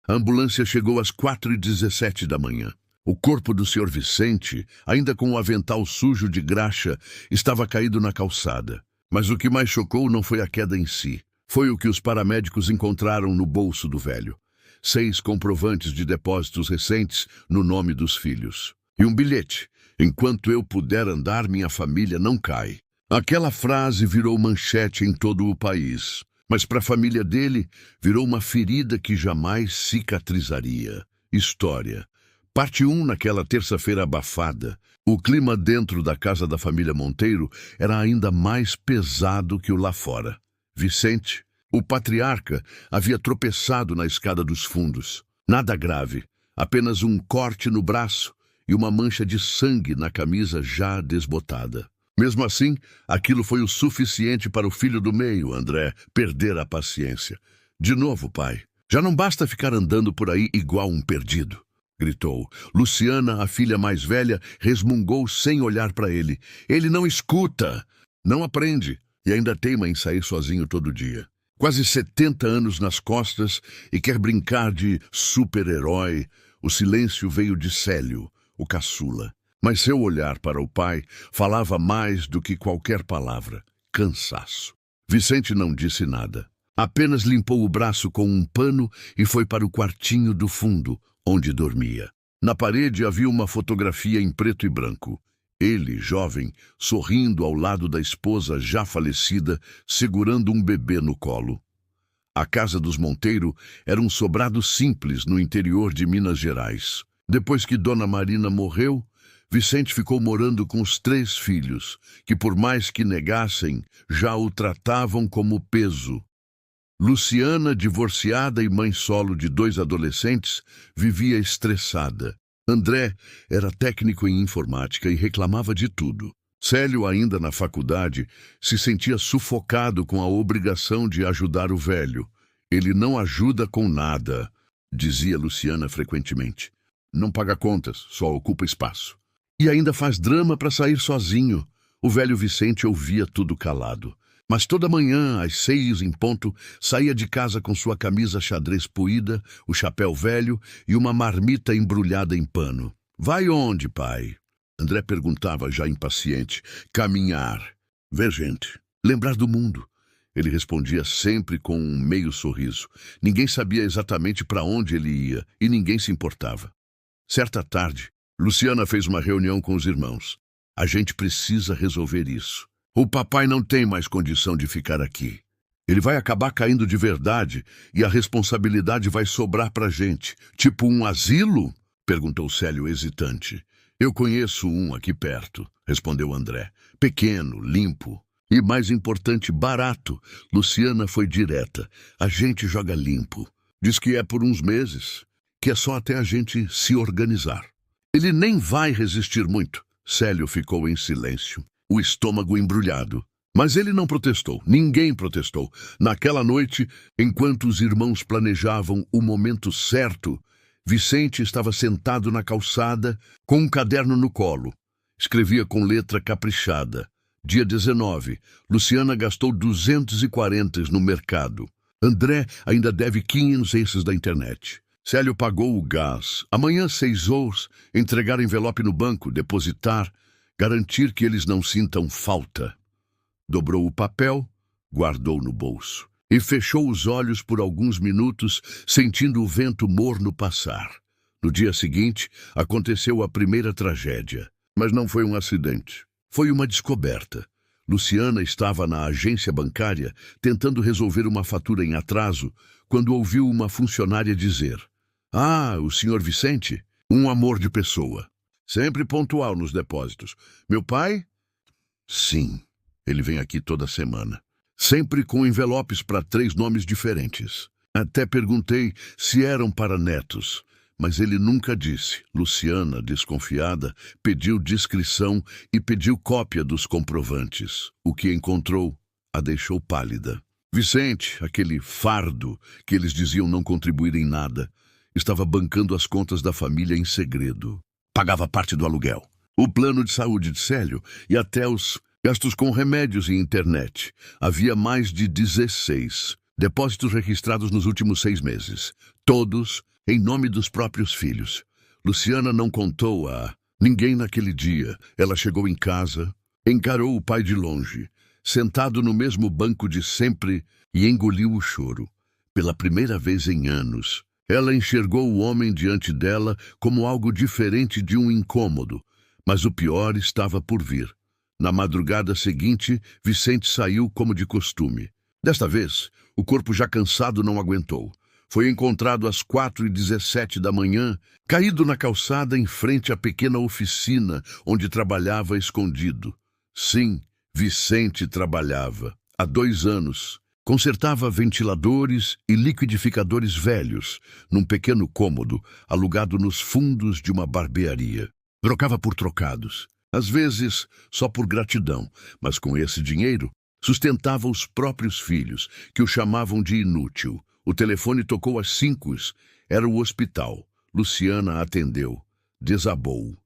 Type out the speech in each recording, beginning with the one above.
A ambulância chegou às 4h17 da manhã. O corpo do Sr. Vicente, ainda com o avental sujo de graxa, estava caído na calçada. Mas o que mais chocou não foi a queda em si. Foi o que os paramédicos encontraram no bolso do velho. 6 comprovantes de depósitos recentes no nome dos filhos. E um bilhete: enquanto eu puder andar, minha família não cai. Aquela frase virou manchete em todo o país. Mas para a família dele, virou uma ferida que jamais cicatrizaria. História. Parte 1, naquela terça-feira abafada. O clima dentro da casa da família Monteiro era ainda mais pesado que o lá fora. Vicente, o patriarca, havia tropeçado na escada dos fundos. Nada grave, apenas um corte no braço e uma mancha de sangue na camisa já desbotada. Mesmo assim, aquilo foi o suficiente para o filho do meio, André, perder a paciência. De novo, pai. Já não basta ficar andando por aí igual um perdido, gritou. Luciana, a filha mais velha, resmungou sem olhar para ele. Ele não escuta, não aprende e ainda teima em sair sozinho todo dia. Quase 70 anos nas costas e quer brincar de super-herói. O silêncio veio de Célio, o caçula. Mas seu olhar para o pai falava mais do que qualquer palavra. Cansaço. Vicente não disse nada. Apenas limpou o braço com um pano e foi para o quartinho do fundo, onde dormia. Na parede havia uma fotografia em preto e branco. Ele, jovem, sorrindo ao lado da esposa já falecida, segurando um bebê no colo. A casa dos Monteiro era um sobrado simples no interior de Minas Gerais. Depois que Dona Marina morreu, Vicente ficou morando com os 3 filhos, que por mais que negassem, já o tratavam como peso. Luciana, divorciada e mãe solo de 2 adolescentes, vivia estressada. André era técnico em informática e reclamava de tudo. Célio, ainda na faculdade, se sentia sufocado com a obrigação de ajudar o velho. Ele não ajuda com nada, dizia Luciana frequentemente. Não paga contas, só ocupa espaço. E ainda faz drama para sair sozinho. O velho Vicente ouvia tudo calado. Mas toda manhã, às 6 em ponto, saía de casa com sua camisa xadrez poída, o chapéu velho e uma marmita embrulhada em pano. Vai onde, pai? André perguntava já impaciente. Caminhar. Ver gente. Lembrar do mundo. Ele respondia sempre com um meio sorriso. Ninguém sabia exatamente para onde ele ia e ninguém se importava. Certa tarde, Luciana fez uma reunião com os irmãos. A gente precisa resolver isso. O papai não tem mais condição de ficar aqui. Ele vai acabar caindo de verdade e a responsabilidade vai sobrar pra gente. Tipo um asilo? Perguntou Célio hesitante. Eu conheço um aqui perto, respondeu André. Pequeno, limpo e, mais importante, barato. Luciana foi direta. A gente joga limpo. Diz que é por uns meses, que é só até a gente se organizar. Ele nem vai resistir muito. Célio ficou em silêncio, o estômago embrulhado. Mas ele não protestou, ninguém protestou. Naquela noite, enquanto os irmãos planejavam o momento certo, Vicente estava sentado na calçada, com um caderno no colo. Escrevia com letra caprichada. Dia 19, Luciana gastou 240 no mercado. André ainda deve 500 esses da internet. Célio pagou o gás. Amanhã, 6 horas, entregar envelope no banco, depositar, garantir que eles não sintam falta. Dobrou o papel, guardou no bolso e fechou os olhos por alguns minutos, sentindo o vento morno passar. No dia seguinte, aconteceu a primeira tragédia. Mas não foi um acidente. Foi uma descoberta. Luciana estava na agência bancária tentando resolver uma fatura em atraso quando ouviu uma funcionária dizer: "Ah, o senhor Vicente? Um amor de pessoa. Sempre pontual nos depósitos. Meu pai?" "Sim. Ele vem aqui toda semana. Sempre com envelopes para 3 nomes diferentes. Até perguntei se eram para netos, mas ele nunca disse." Luciana, desconfiada, pediu discrição e pediu cópia dos comprovantes. O que encontrou a deixou pálida. Vicente, aquele fardo que eles diziam não contribuir em nada, estava bancando as contas da família em segredo. Pagava parte do aluguel, o plano de saúde de Célio e até os gastos com remédios e internet. Havia mais de 16 depósitos registrados nos últimos 6 meses. Todos em nome dos próprios filhos. Luciana não contou a ninguém naquele dia. Ela chegou em casa, encarou o pai de longe, sentado no mesmo banco de sempre, e engoliu o choro. Pela primeira vez em anos, ela enxergou o homem diante dela como algo diferente de um incômodo, mas o pior estava por vir. Na madrugada seguinte, Vicente saiu como de costume. Desta vez, o corpo já cansado não aguentou. Foi encontrado às 4h17 da manhã, caído na calçada em frente à pequena oficina onde trabalhava escondido. Sim, Vicente trabalhava. Há 2 anos. Consertava ventiladores e liquidificadores velhos num pequeno cômodo alugado nos fundos de uma barbearia. Trocava por trocados, às vezes só por gratidão, mas com esse dinheiro sustentava os próprios filhos, que o chamavam de inútil. O telefone tocou às 5. Era o hospital. Luciana atendeu. Desabou.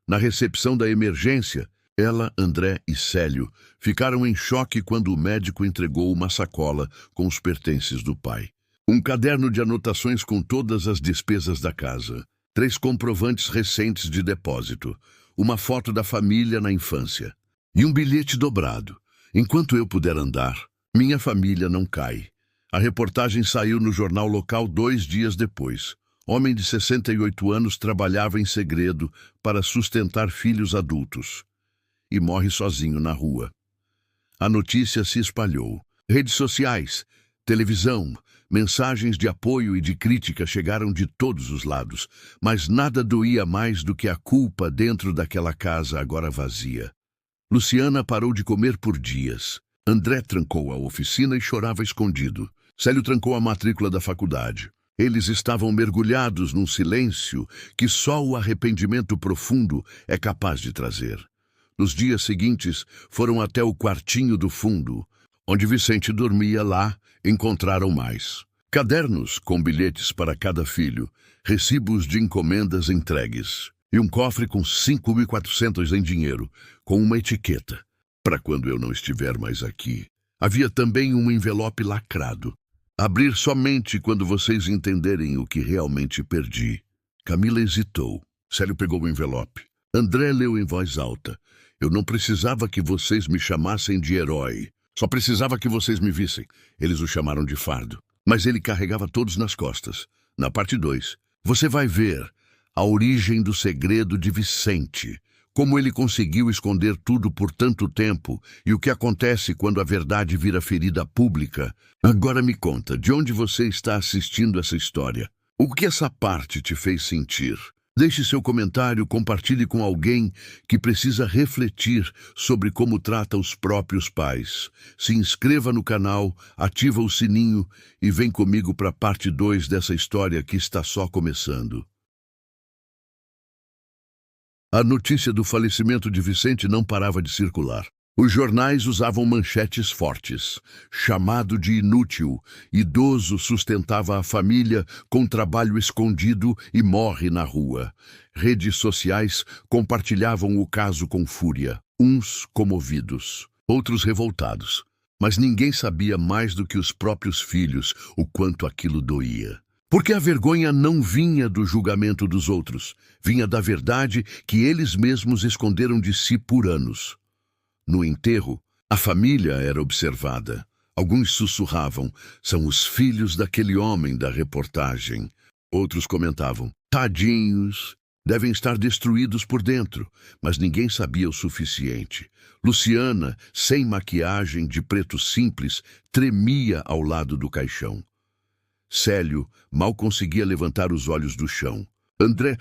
Na recepção da emergência, ela, André e Célio ficaram em choque quando o médico entregou uma sacola com os pertences do pai. Um caderno de anotações com todas as despesas da casa, 3 comprovantes recentes de depósito, uma foto da família na infância e um bilhete dobrado. Enquanto eu puder andar, minha família não cai. A reportagem saiu no jornal local 2 dias depois. Homem de 68 anos trabalhava em segredo para sustentar filhos adultos e morre sozinho na rua. A notícia se espalhou. Redes sociais, televisão, mensagens de apoio e de crítica chegaram de todos os lados, mas nada doía mais do que a culpa dentro daquela casa agora vazia. Luciana parou de comer por dias. André trancou a oficina e chorava escondido. Célio trancou a matrícula da faculdade. Eles estavam mergulhados num silêncio que só o arrependimento profundo é capaz de trazer. Nos dias seguintes, foram até o quartinho do fundo, onde Vicente dormia. Lá, encontraram mais cadernos com bilhetes para cada filho, recibos de encomendas entregues e um cofre com 5.400 em dinheiro, com uma etiqueta: para quando eu não estiver mais aqui. Havia também um envelope lacrado: abrir somente quando vocês entenderem o que realmente perdi. Camila hesitou. Célio pegou o envelope. André leu em voz alta: eu não precisava que vocês me chamassem de herói. Só precisava que vocês me vissem. Eles o chamaram de fardo. Mas ele carregava todos nas costas. Na parte 2, você vai ver a origem do segredo de Vicente. Como ele conseguiu esconder tudo por tanto tempo e o que acontece quando a verdade vira ferida pública. Agora me conta, de onde você está assistindo essa história? O que essa parte te fez sentir? Deixe seu comentário, compartilhe com alguém que precisa refletir sobre como trata os próprios pais. Se inscreva no canal, ativa o sininho e vem comigo para a parte 2 dessa história que está só começando. A notícia do falecimento de Vicente não parava de circular. Os jornais usavam manchetes fortes. Chamado de inútil, idoso sustentava a família com trabalho escondido e morre na rua. Redes sociais compartilhavam o caso com fúria, uns comovidos, outros revoltados. Mas ninguém sabia mais do que os próprios filhos o quanto aquilo doía. Porque a vergonha não vinha do julgamento dos outros, vinha da verdade que eles mesmos esconderam de si por anos. No enterro, a família era observada. Alguns sussurravam: são os filhos daquele homem da reportagem. Outros comentavam: tadinhos, devem estar destruídos por dentro. Mas ninguém sabia o suficiente. Luciana, sem maquiagem, de preto simples, tremia ao lado do caixão. Célio mal conseguia levantar os olhos do chão. André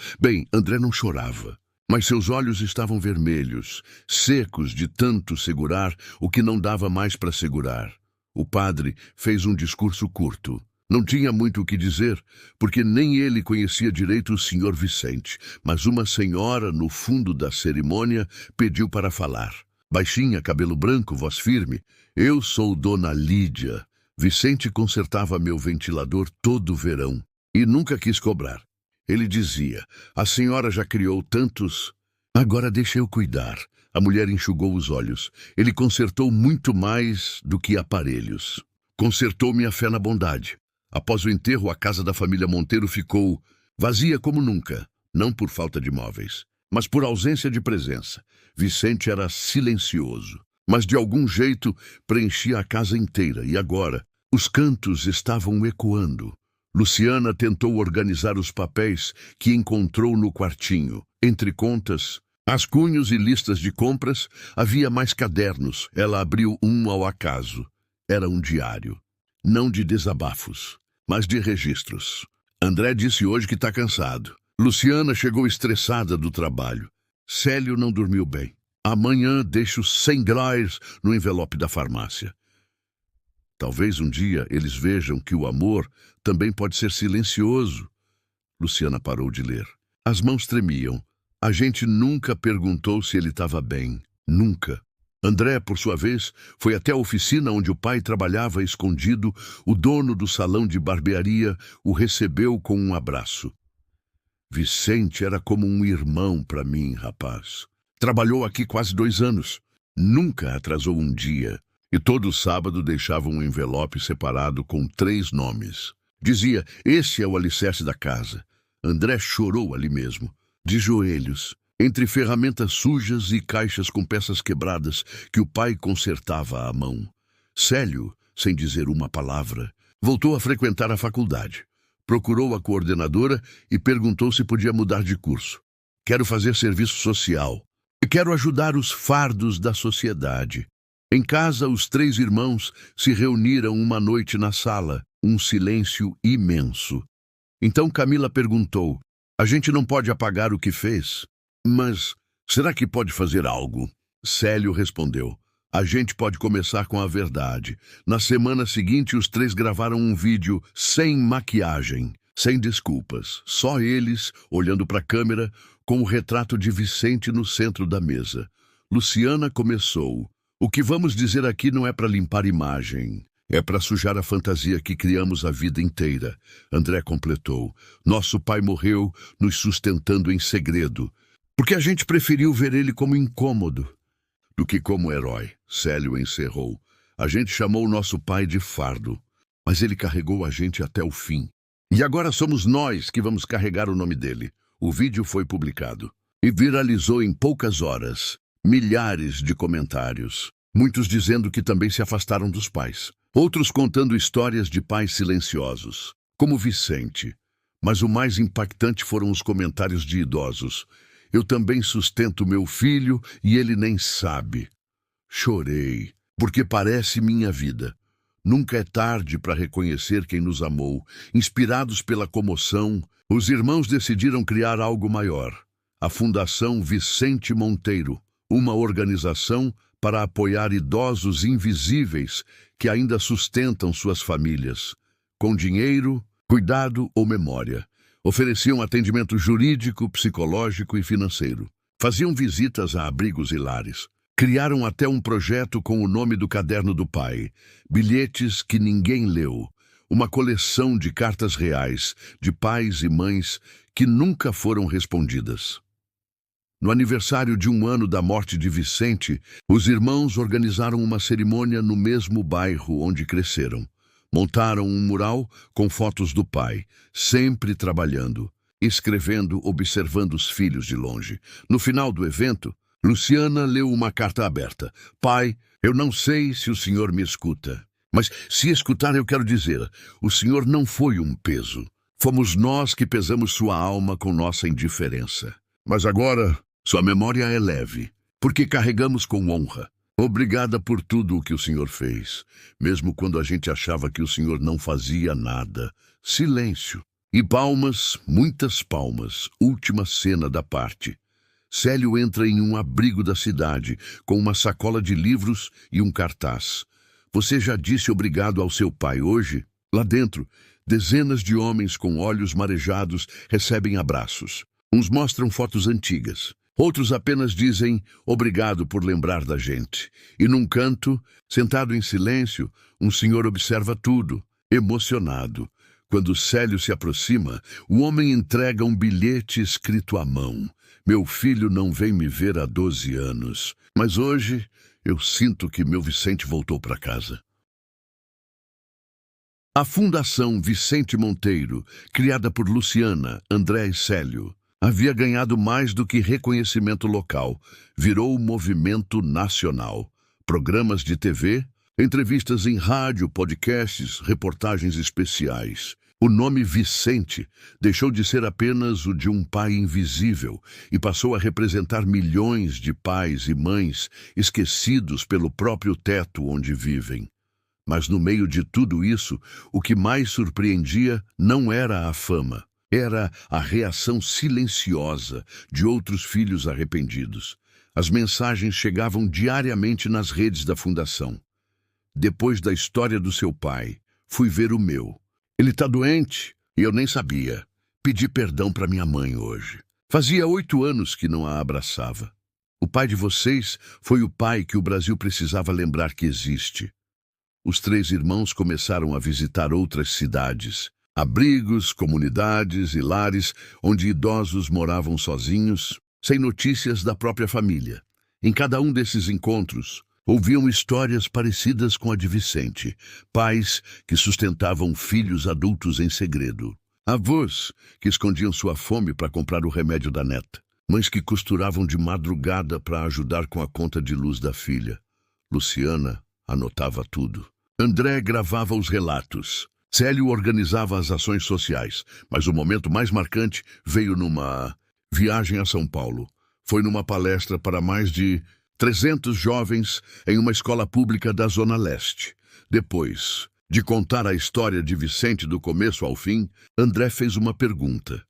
não chorava. Mas seus olhos estavam vermelhos, secos de tanto segurar o que não dava mais para segurar. O padre fez um discurso curto. Não tinha muito o que dizer, porque nem ele conhecia direito o Sr. Vicente, mas uma senhora no fundo da cerimônia pediu para falar. Baixinha, cabelo branco, voz firme: eu sou Dona Lídia. Vicente consertava meu ventilador todo o verão e nunca quis cobrar. Ele dizia: a senhora já criou tantos, agora deixa eu cuidar. A mulher enxugou os olhos. Ele consertou muito mais do que aparelhos. Consertou minha fé na bondade. Após o enterro, a casa da família Monteiro ficou vazia como nunca, não por falta de móveis, mas por ausência de presença. Vicente era silencioso, mas de algum jeito preenchia a casa inteira, e agora os cantos estavam ecoando. Luciana tentou organizar os papéis que encontrou no quartinho. Entre contas, rascunhos e listas de compras, havia mais cadernos. Ela abriu um ao acaso. Era um diário. Não de desabafos, mas de registros. André disse hoje que está cansado. Luciana chegou estressada do trabalho. Célio não dormiu bem. Amanhã deixo 100 gráis no envelope da farmácia. Talvez um dia eles vejam que o amor também pode ser silencioso. Luciana parou de ler. As mãos tremiam. A gente nunca perguntou se ele estava bem. Nunca. André, por sua vez, foi até a oficina onde o pai trabalhava escondido. O dono do salão de barbearia o recebeu com um abraço. Vicente era como um irmão para mim, rapaz. Trabalhou aqui quase 2 anos. Nunca atrasou um dia. E todo sábado deixava um envelope separado com 3 nomes. Dizia, esse é o alicerce da casa. André chorou ali mesmo, de joelhos, entre ferramentas sujas e caixas com peças quebradas que o pai consertava à mão. Célio, sem dizer uma palavra, voltou a frequentar a faculdade. Procurou a coordenadora e perguntou se podia mudar de curso. Quero fazer serviço social. Quero ajudar os fardos da sociedade. Em casa, os 3 irmãos se reuniram uma noite na sala, um silêncio imenso. Então Camila perguntou, a gente não pode apagar o que fez, mas será que pode fazer algo? Célio respondeu, a gente pode começar com a verdade. Na semana seguinte, os 3 gravaram um vídeo sem maquiagem, sem desculpas, só eles, olhando para a câmera, com o retrato de Vicente no centro da mesa. Luciana começou. O que vamos dizer aqui não é para limpar imagem, é para sujar a fantasia que criamos a vida inteira. André completou. Nosso pai morreu nos sustentando em segredo, porque a gente preferiu ver ele como incômodo do que como herói. Célio encerrou. A gente chamou nosso pai de fardo, mas ele carregou a gente até o fim. E agora somos nós que vamos carregar o nome dele. O vídeo foi publicado e viralizou em poucas horas. Milhares de comentários, muitos dizendo que também se afastaram dos pais, outros contando histórias de pais silenciosos, como Vicente. Mas o mais impactante foram os comentários de idosos. Eu também sustento meu filho e ele nem sabe. Chorei, porque parece minha vida. Nunca é tarde para reconhecer quem nos amou. Inspirados pela comoção, os irmãos decidiram criar algo maior. A Fundação Vicente Monteiro. Uma organização para apoiar idosos invisíveis que ainda sustentam suas famílias, com dinheiro, cuidado ou memória. Ofereciam atendimento jurídico, psicológico e financeiro. Faziam visitas a abrigos e lares. Criaram até um projeto com o nome do caderno do pai, bilhetes que ninguém leu, uma coleção de cartas reais de pais e mães que nunca foram respondidas. No aniversário de 1 ano da morte de Vicente, os irmãos organizaram uma cerimônia no mesmo bairro onde cresceram. Montaram um mural com fotos do pai, sempre trabalhando, escrevendo, observando os filhos de longe. No final do evento, Luciana leu uma carta aberta. Pai, eu não sei se o senhor me escuta, mas se escutar eu quero dizer, o senhor não foi um peso. Fomos nós que pesamos sua alma com nossa indiferença. Mas agora, sua memória é leve, porque carregamos com honra. Obrigada por tudo o que o senhor fez, mesmo quando a gente achava que o senhor não fazia nada. Silêncio. E palmas, muitas palmas. Última cena da parte. Célio entra em um abrigo da cidade, com uma sacola de livros e um cartaz. Você já disse obrigado ao seu pai hoje? Lá dentro, dezenas de homens com olhos marejados recebem abraços. Uns mostram fotos antigas. Outros apenas dizem obrigado por lembrar da gente. E num canto, sentado em silêncio, um senhor observa tudo, emocionado. Quando Célio se aproxima, o homem entrega um bilhete escrito à mão. Meu filho não vem me ver há 12 anos, mas hoje eu sinto que meu Vicente voltou para casa. A Fundação Vicente Monteiro, criada por Luciana, André e Célio, havia ganhado mais do que reconhecimento local, virou movimento nacional. Programas de TV, entrevistas em rádio, podcasts, reportagens especiais. O nome Vicente deixou de ser apenas o de um pai invisível e passou a representar milhões de pais e mães esquecidos pelo próprio teto onde vivem. Mas no meio de tudo isso, o que mais surpreendia não era a fama, era a reação silenciosa de outros filhos arrependidos. As mensagens chegavam diariamente nas redes da fundação. Depois da história do seu pai, fui ver o meu. Ele está doente e eu nem sabia. Pedi perdão para minha mãe hoje. Fazia 8 anos que não a abraçava. O pai de vocês foi o pai que o Brasil precisava lembrar que existe. Os 3 irmãos começaram a visitar outras cidades, abrigos, comunidades e lares onde idosos moravam sozinhos, sem notícias da própria família. Em cada um desses encontros, ouviam histórias parecidas com a de Vicente, pais que sustentavam filhos adultos em segredo, avós que escondiam sua fome para comprar o remédio da neta, mães que costuravam de madrugada para ajudar com a conta de luz da filha. Luciana anotava tudo. André gravava os relatos. Célio organizava as ações sociais, mas o momento mais marcante veio numa viagem a São Paulo. Foi numa palestra para mais de 300 jovens em uma escola pública da Zona Leste. Depois de contar a história de Vicente do começo ao fim, André fez uma pergunta.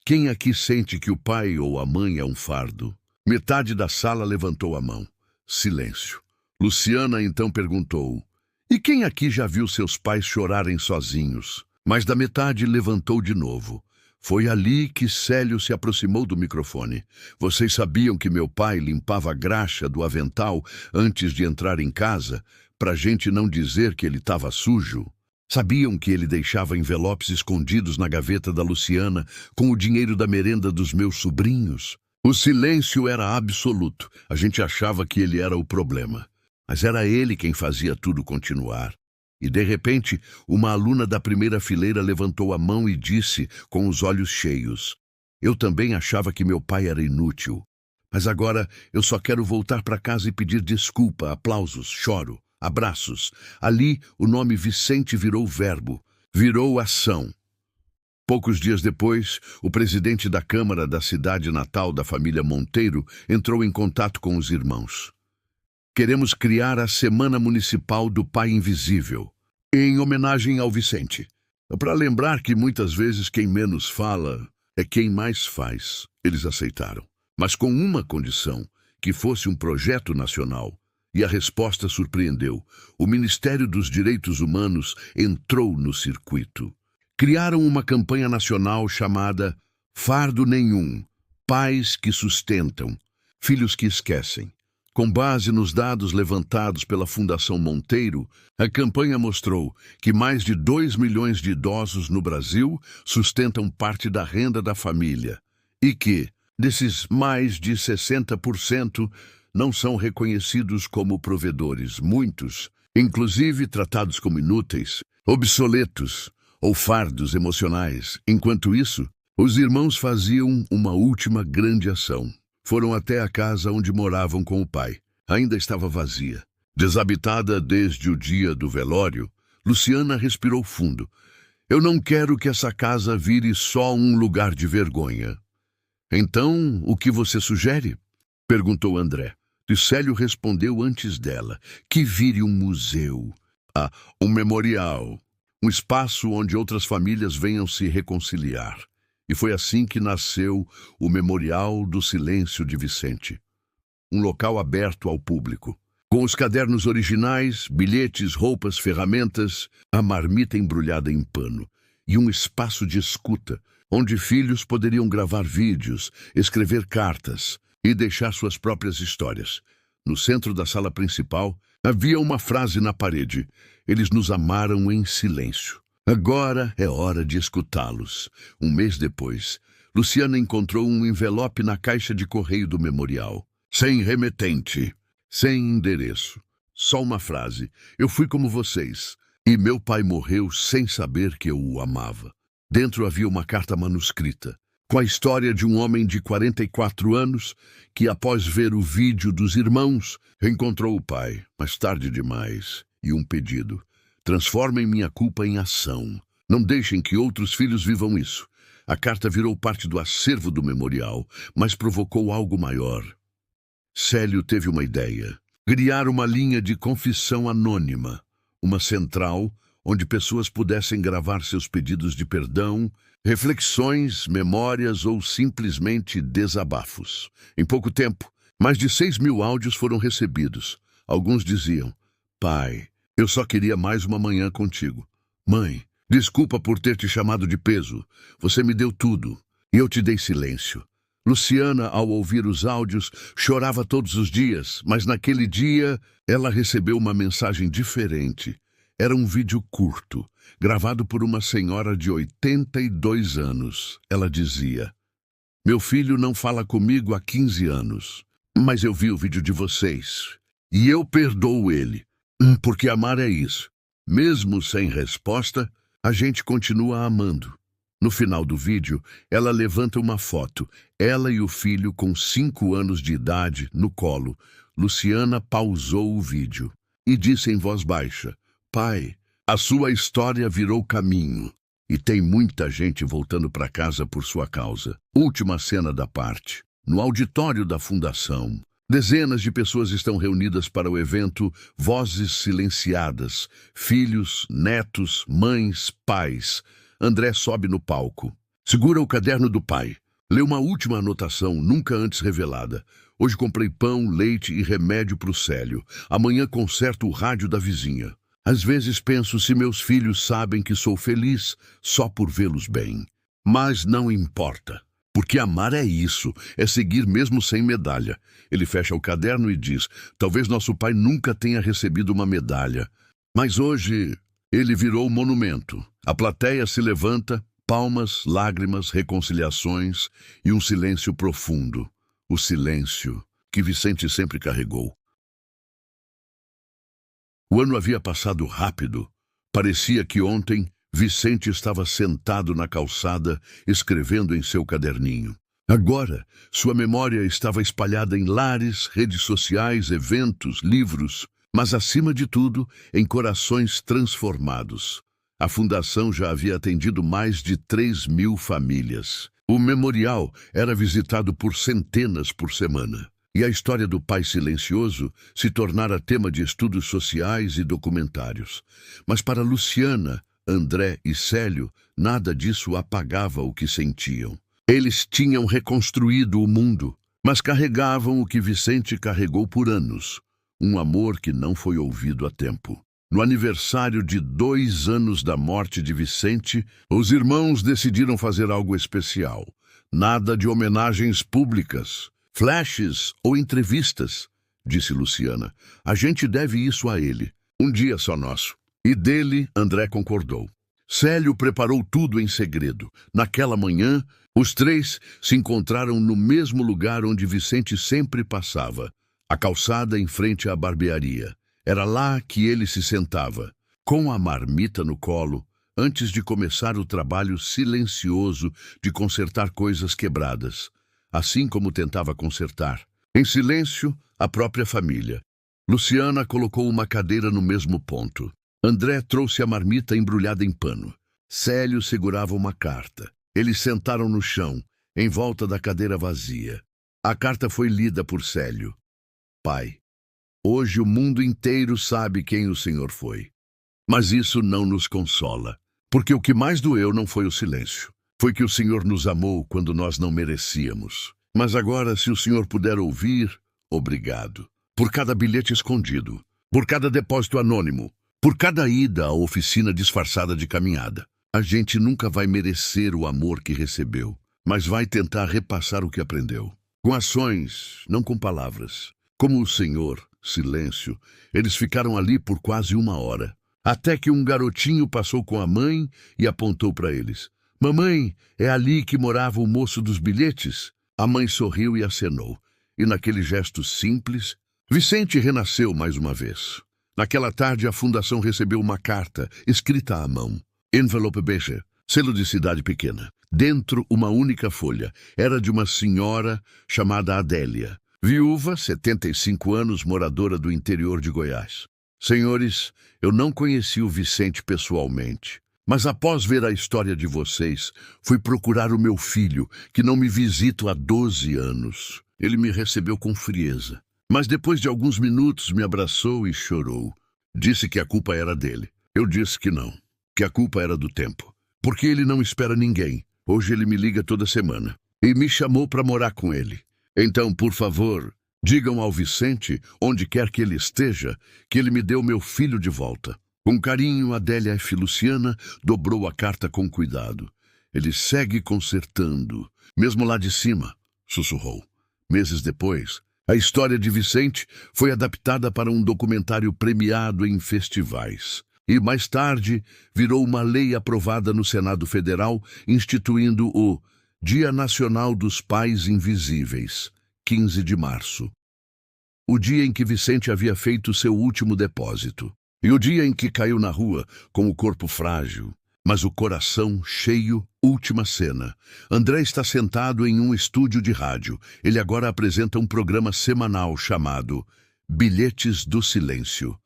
Quem aqui sente que o pai ou a mãe é um fardo? Metade da sala levantou a mão. Silêncio. Luciana então perguntou: e quem aqui já viu seus pais chorarem sozinhos? Mas da metade levantou de novo. Foi ali que Célio se aproximou do microfone. Vocês sabiam que meu pai limpava a graxa do avental antes de entrar em casa, pra gente não dizer que ele estava sujo? Sabiam que ele deixava envelopes escondidos na gaveta da Luciana com o dinheiro da merenda dos meus sobrinhos? O silêncio era absoluto. A gente achava que ele era o problema. Mas era ele quem fazia tudo continuar. E, de repente, uma aluna da primeira fileira levantou a mão e disse, com os olhos cheios: eu também achava que meu pai era inútil. Mas agora eu só quero voltar para casa e pedir desculpa, aplausos, choro, abraços. Ali, o nome Vicente virou verbo, virou ação. Poucos dias depois, o presidente da Câmara da cidade natal da família Monteiro entrou em contato com os irmãos. Queremos criar a Semana Municipal do Pai Invisível, em homenagem ao Vicente. Para lembrar que muitas vezes quem menos fala é quem mais faz. Eles aceitaram, mas com uma condição, que fosse um projeto nacional. E a resposta surpreendeu. O Ministério dos Direitos Humanos entrou no circuito. Criaram uma campanha nacional chamada Fardo Nenhum, Pais que Sustentam, Filhos que Esquecem. Com base nos dados levantados pela Fundação Monteiro, a campanha mostrou que mais de 2 milhões de idosos no Brasil sustentam parte da renda da família e que, desses mais de 60%, não são reconhecidos como provedores. Muitos, inclusive tratados como inúteis, obsoletos ou fardos emocionais. Enquanto isso, os irmãos faziam uma última grande ação. Foram até a casa onde moravam com o pai. Ainda estava vazia. Desabitada desde o dia do velório, Luciana respirou fundo. Eu não quero que essa casa vire só um lugar de vergonha. Então, o que você sugere? Perguntou André. E Célio respondeu antes dela. Que vire um museu. Um memorial. Um espaço onde outras famílias venham se reconciliar. E foi assim que nasceu o Memorial do Silêncio de Vicente. Um local aberto ao público. Com os cadernos originais, bilhetes, roupas, ferramentas, a marmita embrulhada em pano. E um espaço de escuta, onde filhos poderiam gravar vídeos, escrever cartas e deixar suas próprias histórias. No centro da sala principal, havia uma frase na parede. Eles nos amaram em silêncio. Agora é hora de escutá-los. Um mês depois, Luciana encontrou um envelope na caixa de correio do memorial. Sem remetente, sem endereço. Só uma frase. Eu fui como vocês. E meu pai morreu sem saber que eu o amava. Dentro havia uma carta manuscrita, com a história de um homem de 44 anos que, após ver o vídeo dos irmãos, reencontrou o pai, mas tarde demais, e um pedido: transformem minha culpa em ação. Não deixem que outros filhos vivam isso. A carta virou parte do acervo do memorial, mas provocou algo maior. Célio teve uma ideia: criar uma linha de confissão anônima, uma central onde pessoas pudessem gravar seus pedidos de perdão, reflexões, memórias ou simplesmente desabafos. Em pouco tempo, mais de 6.000 áudios foram recebidos. Alguns diziam: pai, eu só queria mais uma manhã contigo. Mãe, desculpa por ter te chamado de peso. Você me deu tudo e eu te dei silêncio. Luciana, ao ouvir os áudios, chorava todos os dias, mas naquele dia ela recebeu uma mensagem diferente. Era um vídeo curto, gravado por uma senhora de 82 anos. Ela dizia: meu filho não fala comigo há 15 anos, mas eu vi o vídeo de vocês e eu perdoo ele, porque amar é isso. Mesmo sem resposta, a gente continua amando. No final do vídeo, ela levanta uma foto, ela e o filho com 5 anos de idade, no colo. Luciana pausou o vídeo e disse em voz baixa: pai, a sua história virou caminho e tem muita gente voltando para casa por sua causa. Última cena da parte. No auditório da fundação, dezenas de pessoas estão reunidas para o evento Vozes Silenciadas. Filhos, netos, mães, pais. André sobe no palco. Segura o caderno do pai. Lê uma última anotação, nunca antes revelada. Hoje comprei pão, leite e remédio para o Célio. Amanhã conserto o rádio da vizinha. Às vezes penso se meus filhos sabem que sou feliz só por vê-los bem. Mas não importa, porque amar é isso, é seguir mesmo sem medalha. Ele fecha o caderno e diz: talvez nosso pai nunca tenha recebido uma medalha, mas hoje ele virou monumento. A plateia se levanta, palmas, lágrimas, reconciliações e um silêncio profundo. O silêncio que Vicente sempre carregou. O ano havia passado rápido. Parecia que ontem Vicente estava sentado na calçada, escrevendo em seu caderninho. Agora, sua memória estava espalhada em lares, redes sociais, eventos, livros, mas, acima de tudo, em corações transformados. A fundação já havia atendido mais de 3.000 famílias. O memorial era visitado por centenas por semana. E a história do pai silencioso se tornara tema de estudos sociais e documentários. Mas para Luciana, André e Célio, nada disso apagava o que sentiam. Eles tinham reconstruído o mundo, mas carregavam o que Vicente carregou por anos. Um amor que não foi ouvido a tempo. No aniversário de 2 anos da morte de Vicente, os irmãos decidiram fazer algo especial. Nada de homenagens públicas, flashes ou entrevistas, disse Luciana. A gente deve isso a ele. Um dia só nosso. E dele, André concordou. Célio preparou tudo em segredo. Naquela manhã, os 3 se encontraram no mesmo lugar onde Vicente sempre passava, a calçada em frente à barbearia. Era lá que ele se sentava, com a marmita no colo, antes de começar o trabalho silencioso de consertar coisas quebradas, assim como tentava consertar, em silêncio, a própria família. Luciana colocou uma cadeira no mesmo ponto. André trouxe a marmita embrulhada em pano. Célio segurava uma carta. Eles sentaram no chão, em volta da cadeira vazia. A carta foi lida por Célio. Pai, hoje o mundo inteiro sabe quem o Senhor foi. Mas isso não nos consola, porque o que mais doeu não foi o silêncio. Foi que o Senhor nos amou quando nós não merecíamos. Mas agora, se o Senhor puder ouvir, obrigado. Por cada bilhete escondido, por cada depósito anônimo, por cada ida à oficina disfarçada de caminhada. A gente nunca vai merecer o amor que recebeu, mas vai tentar repassar o que aprendeu. Com ações, não com palavras. Como o Senhor, silêncio, eles ficaram ali por quase 1 hora. Até que um garotinho passou com a mãe e apontou para eles. Mamãe, é ali que morava o moço dos bilhetes? A mãe sorriu e acenou. E naquele gesto simples, Vicente renasceu mais uma vez. Naquela tarde, a fundação recebeu uma carta, escrita à mão. Envelope bege, selo de cidade pequena. Dentro, uma única folha. Era de uma senhora chamada Adélia. Viúva, 75 anos, moradora do interior de Goiás. Senhores, eu não conheci o Vicente pessoalmente, mas após ver a história de vocês, fui procurar o meu filho, que não me visita há 12 anos. Ele me recebeu com frieza, mas depois de alguns minutos me abraçou e chorou. Disse que a culpa era dele. Eu disse que não, que a culpa era do tempo, porque ele não espera ninguém. Hoje ele me liga toda semana e me chamou para morar com ele. Então, por favor, digam ao Vicente, onde quer que ele esteja, que ele me deu meu filho de volta. Com carinho, Adélia F. Luciana dobrou a carta com cuidado. Ele segue consertando, mesmo lá de cima, sussurrou. Meses depois, a história de Vicente foi adaptada para um documentário premiado em festivais. E mais tarde, virou uma lei aprovada no Senado Federal, instituindo o Dia Nacional dos Pais Invisíveis, 15 de março. O dia em que Vicente havia feito seu último depósito. E o dia em que caiu na rua, com o corpo frágil, mas o coração cheio. Última cena. André está sentado em um estúdio de rádio. Ele agora apresenta um programa semanal chamado Bilhetes do Silêncio.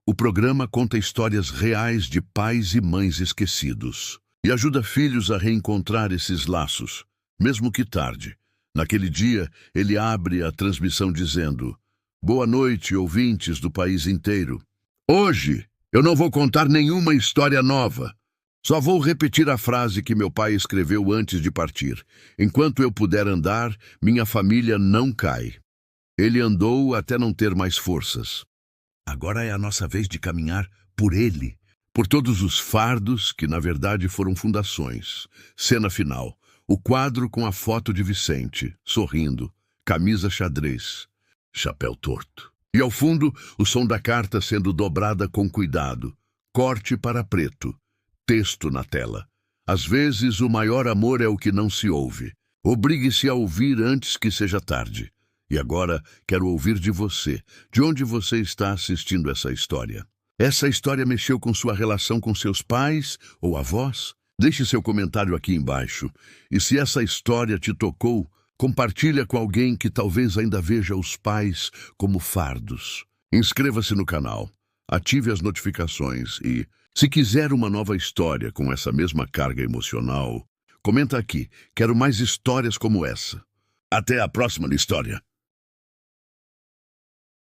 O programa conta histórias reais de pais e mães esquecidos e ajuda filhos a reencontrar esses laços, mesmo que tarde. Naquele dia, ele abre a transmissão dizendo: Boa noite, ouvintes do país inteiro. Hoje, eu não vou contar nenhuma história nova. Só vou repetir a frase que meu pai escreveu antes de partir. Enquanto eu puder andar, minha família não cai. Ele andou até não ter mais forças. Agora é a nossa vez de caminhar por ele, por todos os fardos que, na verdade, foram fundações. Cena final. O quadro com a foto de Vicente, sorrindo, camisa xadrez, chapéu torto. E ao fundo, o som da carta sendo dobrada com cuidado. Corte para preto. Texto na tela. Às vezes, o maior amor é o que não se ouve. Obrigue-se a ouvir antes que seja tarde. E agora, quero ouvir de você. De onde você está assistindo essa história? Essa história mexeu com sua relação com seus pais ou avós? Deixe seu comentário aqui embaixo. E se essa história te tocou, compartilha com alguém que talvez ainda veja os pais como fardos. Inscreva-se no canal, ative as notificações e, se quiser uma nova história com essa mesma carga emocional, comenta aqui. Quero mais histórias como essa. Até a próxima história.